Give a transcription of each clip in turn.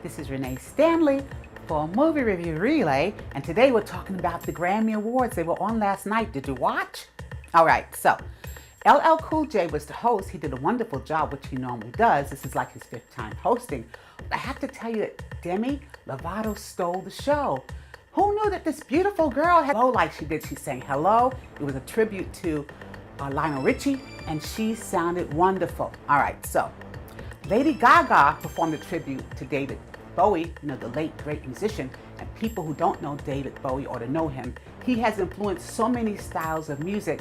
This is Renee Stanley for Movie Review Relay, and today we're talking about the Grammy Awards. They were on last night. Did you watch? All right, so LL Cool J was the host. He did a wonderful job, which he normally does. This is like his 5th time hosting. But I have to tell you that Demi Lovato stole the show. Who knew that this beautiful girl had oh like she did? She sang Hello. It was a tribute to Lionel Richie, and she sounded wonderful. All right, so Lady Gaga performed a tribute to David Bowie, the late great musician, and people who don't know David Bowie ought to know him. He has influenced so many styles of music.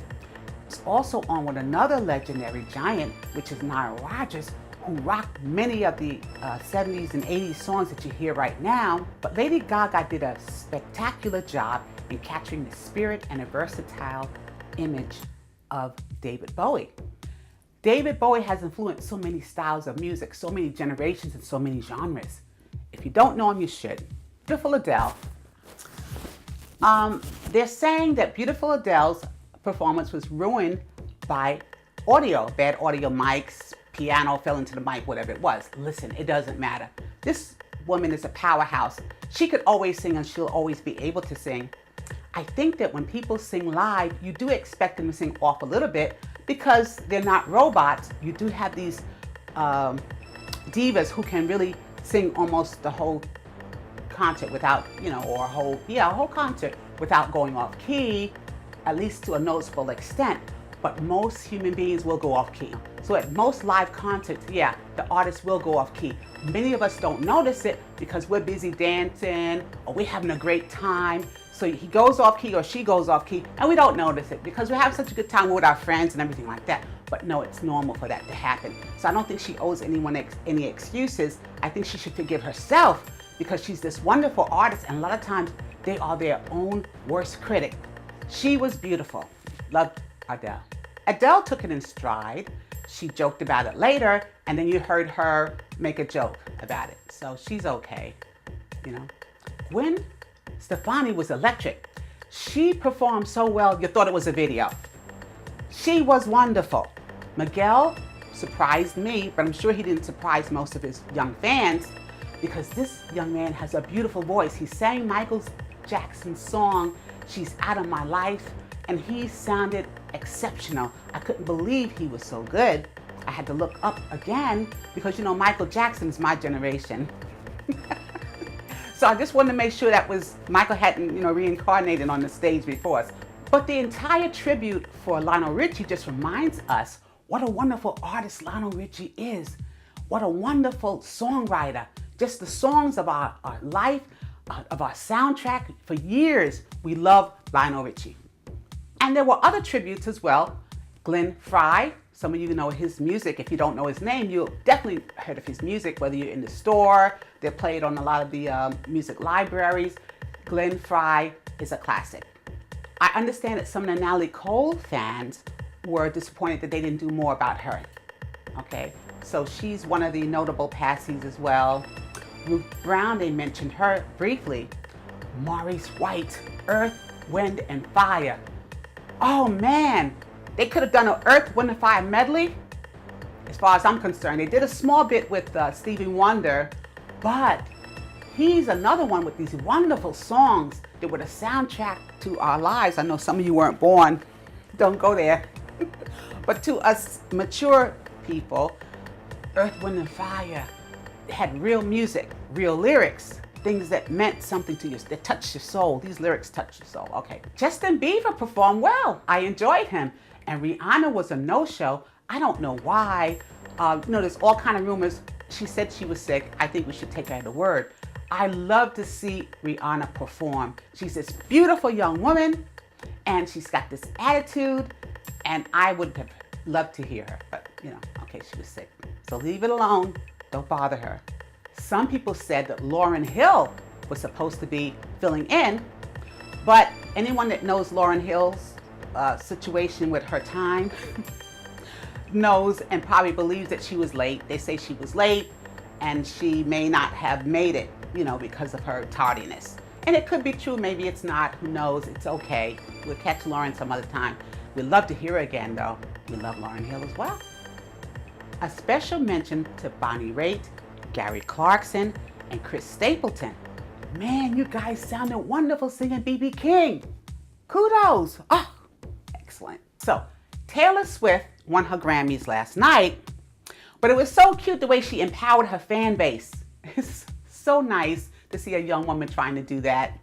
It's also on with another legendary giant, which is Nile Rogers, who rocked many of the 70s and 80s songs that you hear right now. But Lady Gaga did a spectacular job in capturing the spirit and a versatile image of David Bowie. David Bowie has influenced so many styles of music, so many generations, and so many genres. If you don't know him, you should. Beautiful Adele. They're saying that Beautiful Adele's performance was ruined by audio, bad audio mics, piano fell into the mic, whatever it was. Listen, it doesn't matter. This woman is a powerhouse. She could always sing and she'll always be able to sing. I think that when people sing live, you do expect them to sing off a little bit because they're not robots. You do have these divas who can really sing almost the whole concert without, or a whole concert without going off key, at least to a noticeable extent. But most human beings will go off key. So at most live concerts, the artist will go off key. Many of us don't notice it because we're busy dancing or we're having a great time. So he goes off key or she goes off key and we don't notice it because we have such a good time with our friends and everything like that. But no, it's normal for that to happen. So I don't think she owes anyone any excuses. I think she should forgive herself because she's this wonderful artist, and a lot of times they are their own worst critic. She was beautiful. Loved Adele. Adele took it in stride. She joked about it later, and then you heard her make a joke about it. So she's okay, Gwen Stefani was electric. She performed so well, you thought it was a video. She was wonderful. Miguel surprised me, but I'm sure he didn't surprise most of his young fans because this young man has a beautiful voice. He sang Michael Jackson's song, She's Out of My Life, and he sounded exceptional. I couldn't believe he was so good. I had to look up again because, Michael Jackson's my generation. So I just wanted to make sure that Michael hadn't, reincarnated on the stage before us. But the entire tribute for Lionel Richie just reminds us what a wonderful artist Lionel Richie is. What a wonderful songwriter. Just the songs of our life, of our soundtrack. For years, we loved Lionel Richie. And there were other tributes as well. Glenn Frey, some of you know his music. If you don't know his name, you'll definitely heard of his music, whether you're in the store, they're played on a lot of the music libraries. Glenn Frey is a classic. I understand that some of the Natalie Cole fans were disappointed that they didn't do more about her. Okay, so she's one of the notable passies as well. Ruth Brown, they mentioned her briefly. Maurice White, Earth, Wind, and Fire. Oh man, they could have done an Earth, Wind, and Fire medley. As far as I'm concerned, they did a small bit with Stevie Wonder, but he's another one with these wonderful songs that were the soundtrack to our lives. I know some of you weren't born, don't go there. But to us mature people, Earth, Wind, and Fire had real music, real lyrics, things that meant something to you, that touched your soul. These lyrics touched your soul. Okay. Justine Bieber performed well. I enjoyed him. And Rihanna was a no-show. I don't know why. There's all kind of rumors. She said she was sick. I think we should take her at her word. I love to see Rihanna perform. She's this beautiful young woman, and she's got this attitude, and I would have loved to hear her. But, okay, she was sick. So leave it alone. Don't bother her. Some people said that Lauryn Hill was supposed to be filling in, but anyone that knows Lauryn Hill's situation with her time knows and probably believes that she was late. They say she was late and she may not have made it, because of her tardiness. And it could be true, maybe it's not, who knows, it's okay. We'll catch Lauryn some other time. We'd love to hear her again though. We love Lauryn Hill as well. A special mention to Bonnie Raitt, Gary Clarkson, and Chris Stapleton. Man, you guys sounded wonderful singing B.B. King. Kudos. Oh, excellent. So, Taylor Swift won her Grammys last night, but it was so cute the way she empowered her fan base. It's so nice to see a young woman trying to do that.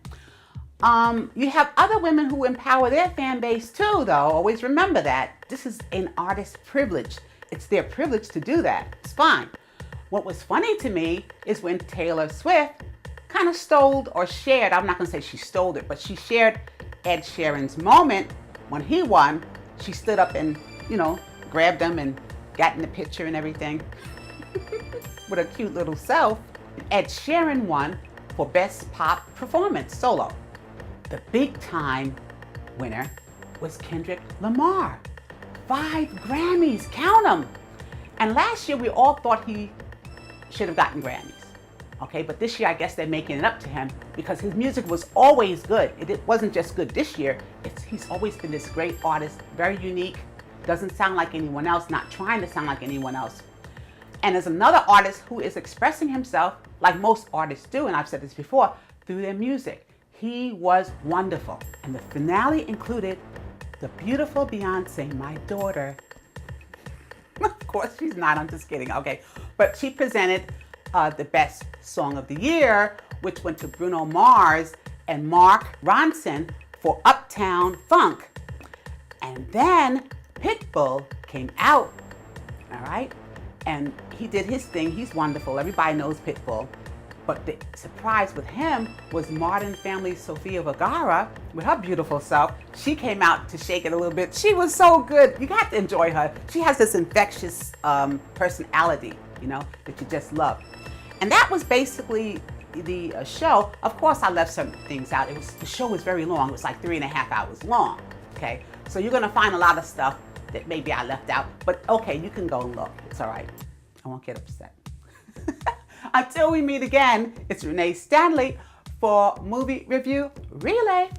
You have other women who empower their fan base too, though. Always remember that. This is an artist's privilege. It's their privilege to do that. It's fine. What was funny to me is when Taylor Swift kind of stole or shared, I'm not going to say she stole it, but she shared Ed Sheeran's moment when he won. She stood up and, grabbed him and got in the picture and everything with a cute little self. Ed Sheeran won for Best Pop Performance Solo. The big time winner was Kendrick Lamar. 5 Grammys, count them. And last year we all thought he should have gotten Grammys. Okay, but this year I guess they're making it up to him because his music was always good. It wasn't just good this year. He's always been this great artist, very unique, doesn't sound like anyone else, not trying to sound like anyone else. And as another artist who is expressing himself like most artists do, and I've said this before, through their music. He was wonderful. And the finale included the beautiful Beyonce, my daughter. Of course she's not, I'm just kidding, okay. But she presented the best song of the year, which went to Bruno Mars and Mark Ronson for Uptown Funk. And then Pitbull came out, all right? And he did his thing, he's wonderful, everybody knows Pitbull. But the surprise with him was Modern Family's Sofia Vergara with her beautiful self. She came out to shake it a little bit. She was so good. You got to enjoy her. She has this infectious personality, that you just love. And that was basically the show. Of course, I left some things out. The show was very long. It was like 3.5 hours long, okay? So you're gonna find a lot of stuff that maybe I left out. But okay, you can go and look. It's all right. I won't get upset. Until we meet again, it's Renee Stanley for Movie Review Relay.